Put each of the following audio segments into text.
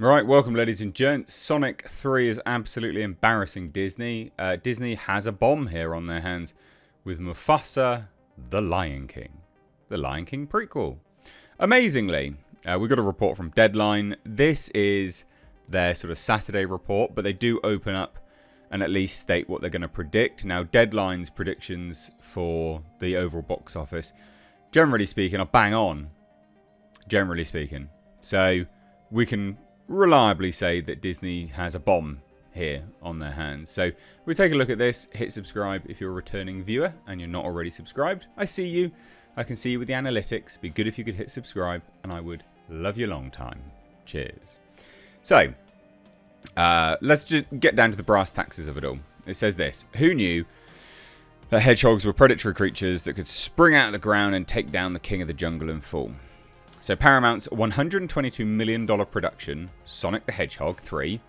Right, welcome ladies and gents. Sonic 3 is absolutely embarrassing Disney. Disney has a bomb here on their hands with Mufasa, The Lion King. The Lion King prequel. Amazingly, we got a report from Deadline. This is their sort of Saturday report, but they do open up and at least state what they're going to predict. Now, Deadline's predictions for the overall box office, generally speaking, are bang on. Generally speaking. So, we can reliably say that Disney has a bomb here on their hands. So we'll take a look at this. Hit subscribe if you're a returning viewer and you're not already subscribed. I see you. I can see you with the analytics. Be good if you could hit subscribe and I would love you long time. Cheers. So let's just get down to the brass taxes of it all. It says this: who knew that hedgehogs were predatory creatures that could spring out of the ground and take down the king of the jungle in full? So Paramount's $122 million production, Sonic the Hedgehog 3,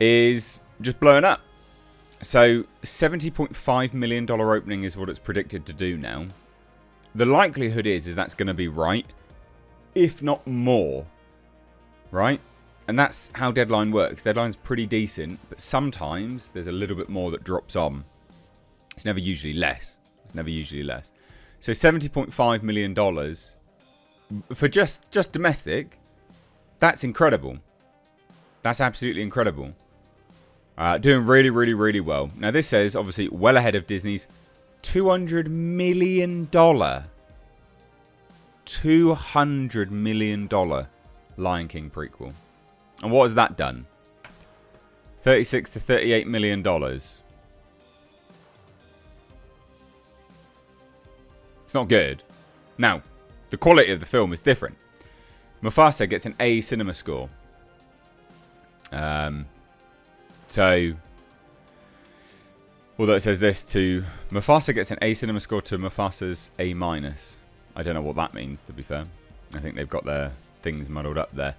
is just blowing up. So $70.5 million opening is what it's predicted to do now. The likelihood is that's going to be right, if not more, right? And that's how Deadline works. Deadline's pretty decent, but sometimes there's a little bit more that drops on. It's never usually less. It's never usually less. So $70.5 million... for just domestic, that's incredible. That's absolutely incredible. Doing really, really, really well. Now, this says, obviously, well ahead of Disney's $200 million. $200 million Lion King prequel. And what has that done? $36 to $38 million. It's not good. Now, the quality of the film is different. Mufasa gets an A cinema score. So, although it says this to Mufasa gets an A cinema score to Mufasa's A minus. I don't know what that means, to be fair. I think they've got their things muddled up there.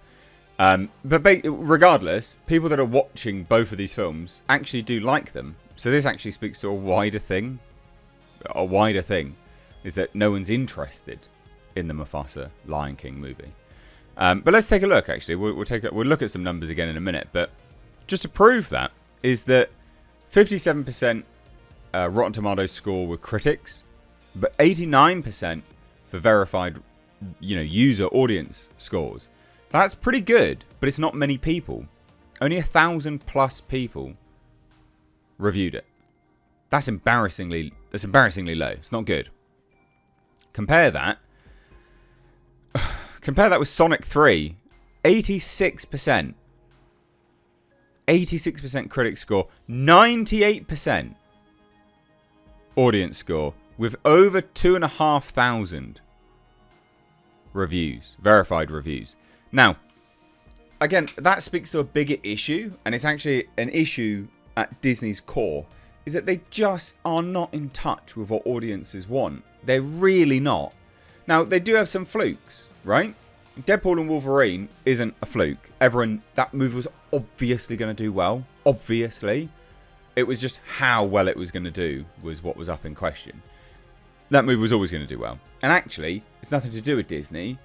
But regardless, people that are watching both of these films actually do like them. So this actually speaks to a wider thing. A wider thing is that no one's interested in the Mufasa Lion King movie. But let's take a look, actually. We'll look at some numbers again in a minute. But just to prove that, is that 57% Rotten Tomatoes score with critics, but 89% for verified, user audience scores. That's pretty good, but it's not many people. Only 1,000 plus people reviewed it. That's embarrassingly low. It's not good. Compare that with Sonic 3. 86%. 86% critic score. 98% audience score. With over 2,500 reviews. Verified reviews. Now, again, that speaks to a bigger issue. And it's actually an issue at Disney's core. Is that they just are not in touch with what audiences want. They're really not. Now, they do have some flukes, right? Deadpool and Wolverine isn't a fluke. That movie was obviously going to do well. Obviously. It was just how well it was going to do was what was up in question. That movie was always going to do well. And actually, it's nothing to do with Disney.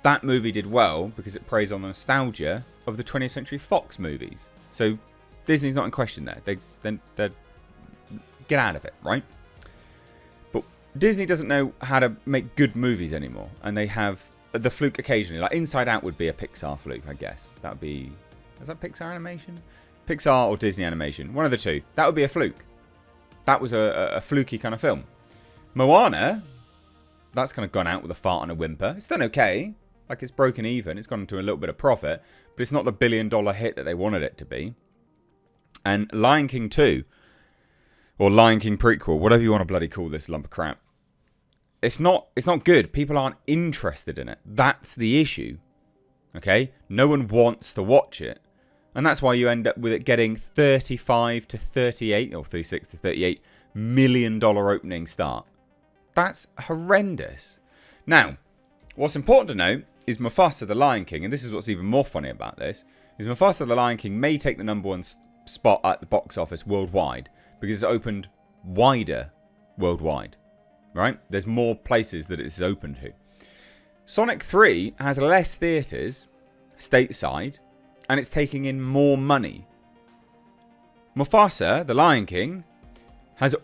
That movie did well because it preys on the nostalgia of the 20th Century Fox movies. So, Disney's not in question there. They're get out of it, right? But Disney doesn't know how to make good movies anymore. And they have the fluke occasionally. Like Inside Out would be a Pixar fluke, I guess. That would be... Is that Pixar animation? Pixar or Disney animation. One of the two. That would be a fluke. That was a fluky kind of film. Moana, that's kind of gone out with a fart and a whimper. It's done okay. Like, it's broken even. It's gone into a little bit of profit. But it's not the billion-dollar hit that they wanted it to be. And Lion King 2... or Lion King prequel, whatever you want to bloody call this lump of crap. It's not good. People aren't interested in it. That's the issue. Okay? No one wants to watch it. And that's why you end up with it getting 35 to 38 or 36 to 38 million dollar opening start. That's horrendous. Now, what's important to note is Mufasa the Lion King, and this is what's even more funny about this, is Mufasa the Lion King may take the number one spot at the box office worldwide because it's opened wider worldwide, right? There's more places that it's open to. Sonic 3 has less theatres stateside and it's taking in more money. Mufasa, the Lion King, has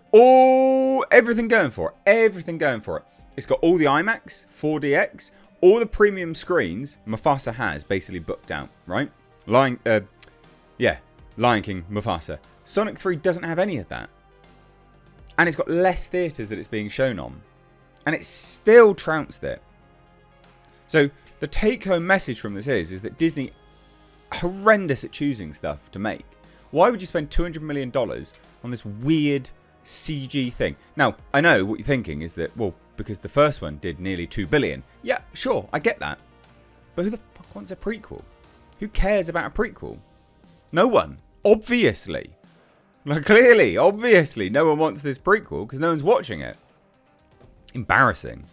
everything going for it. Everything going for it. It's got all the IMAX, 4DX, all the premium screens Mufasa has basically booked out, right? Lion King, Mufasa. Sonic 3 doesn't have any of that. And it's got less theatres that it's being shown on. And it still trounced it. So the take-home message from this is that Disney are horrendous at choosing stuff to make. Why would you spend $200 million on this weird CG thing? Now, I know what you're thinking is that, well, because the first one did nearly $2 billion. Yeah, sure, I get that. But who the fuck wants a prequel? Who cares about a prequel? No one. Obviously. Like, clearly, obviously, no one wants this prequel because no one's watching it. Embarrassing.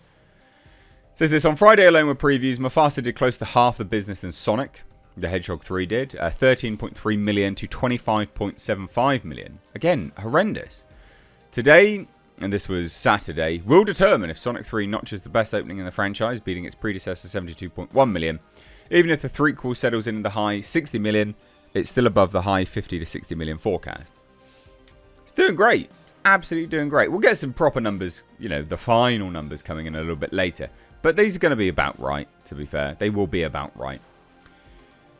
Says this, on Friday alone with previews, Mufasa did close to half the business than Sonic the Hedgehog 3 did. 13.3 million to 25.75 million. Again, horrendous. Today, and this was Saturday, will determine if Sonic 3 notches the best opening in the franchise, beating its predecessor 72.1 million. Even if the threequel settles in the high 60 million, it's still above the high 50 to 60 million forecast. It's doing great. It's absolutely doing great. We'll get some proper numbers, you know, the final numbers coming in a little bit later. But these are going to be about right, to be fair. They will be about right.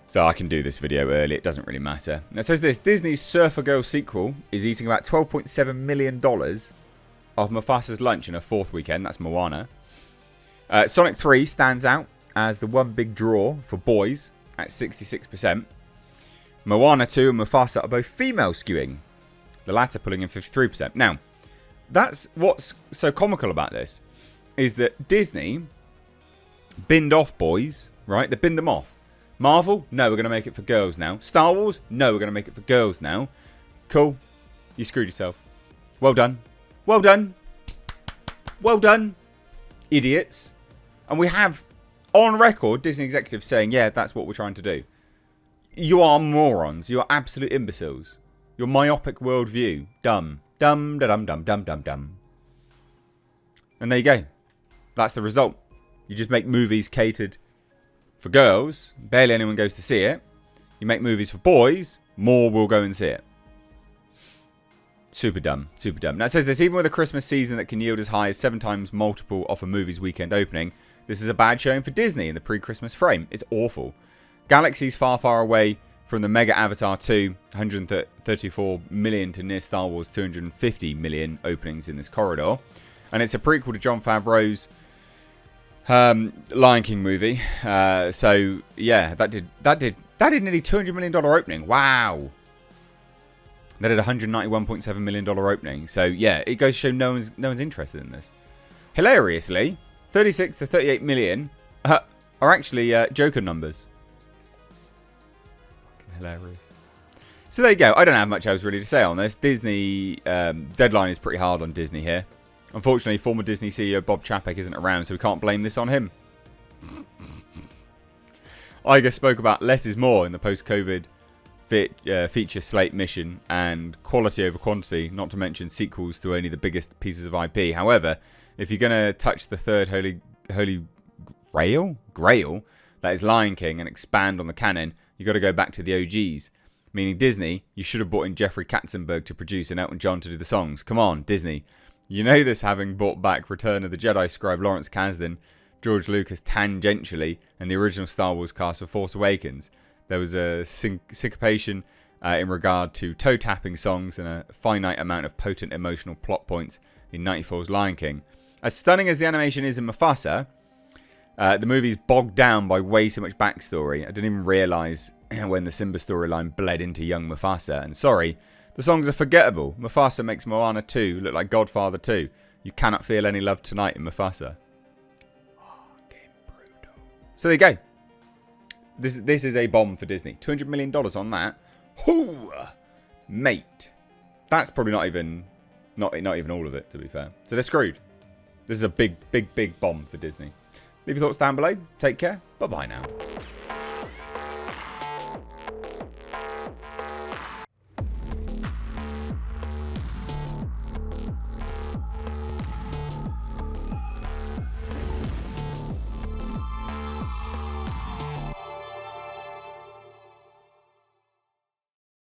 So I can do this video early. It doesn't really matter. It says this. Disney's Surfer Girl sequel is eating about $12.7 million of Mufasa's lunch in her fourth weekend. That's Moana. Sonic 3 stands out as the one big draw for boys at 66%. Moana 2 and Mufasa are both female skewing. The latter pulling in 53%. Now, that's what's so comical about this. Is that Disney binned off boys, right? They binned them off. Marvel, no, we're going to make it for girls now. Star Wars, no, we're going to make it for girls now. Cool. You screwed yourself. Well done. Well done. Well done. Idiots. And we have, on record, Disney executives saying, yeah, that's what we're trying to do. You are morons. You are absolute imbeciles. Your myopic worldview. Dumb. Dumb, da-dum, dum, dum, dum, dum. And there you go. That's the result. You just make movies catered for girls. Barely anyone goes to see it. You make movies for boys. More will go and see it. Super dumb. Super dumb. Now it says this. Even with a Christmas season that can yield as high as 7 times multiple off a movie's weekend opening, this is a bad showing for Disney in the pre-Christmas frame. It's awful. Galaxies far, far away from the mega Avatar 2, 134 million to near Star Wars 250 million openings in this corridor. And it's a prequel to Jon Favreau's Lion King movie. So yeah, that did nearly $200 million opening. Wow. That did $191.7 million opening. So yeah, it goes to show no one's interested in this. Hilariously, 36 to 38 million are actually Joker numbers. Hilarious. So there you go. I don't have much else really to say on this. Disney deadline is pretty hard on Disney here. Unfortunately, former Disney CEO Bob Chapek isn't around, so we can't blame this on him. Iger spoke about less is more in the post-COVID feature slate mission and quality over quantity, not to mention sequels to only the biggest pieces of IP. However, if you're going to touch the third holy grail, that is Lion King, and expand on the canon, you got to go back to the OGs. Meaning Disney, you should have brought in Jeffrey Katzenberg to produce and Elton John to do the songs. Come on, Disney. You know this, having brought back Return of the Jedi scribe Lawrence Kasdan, George Lucas tangentially, and the original Star Wars cast for Force Awakens. There was a syncopation in regard to toe-tapping songs and a finite amount of potent emotional plot points in 94's Lion King. As stunning as the animation is in Mufasa, the movie's bogged down by way too much backstory. I didn't even realise when the Simba storyline bled into young Mufasa. And sorry, the songs are forgettable. Mufasa makes Moana 2 look like Godfather 2. You cannot feel any love tonight in Mufasa. So there you go. This is a bomb for Disney. $200 million on that. Hoo! Mate. That's probably not even all of it, to be fair. So they're screwed. This is a big, big, big bomb for Disney. Leave your thoughts down below. Take care. Bye-bye now.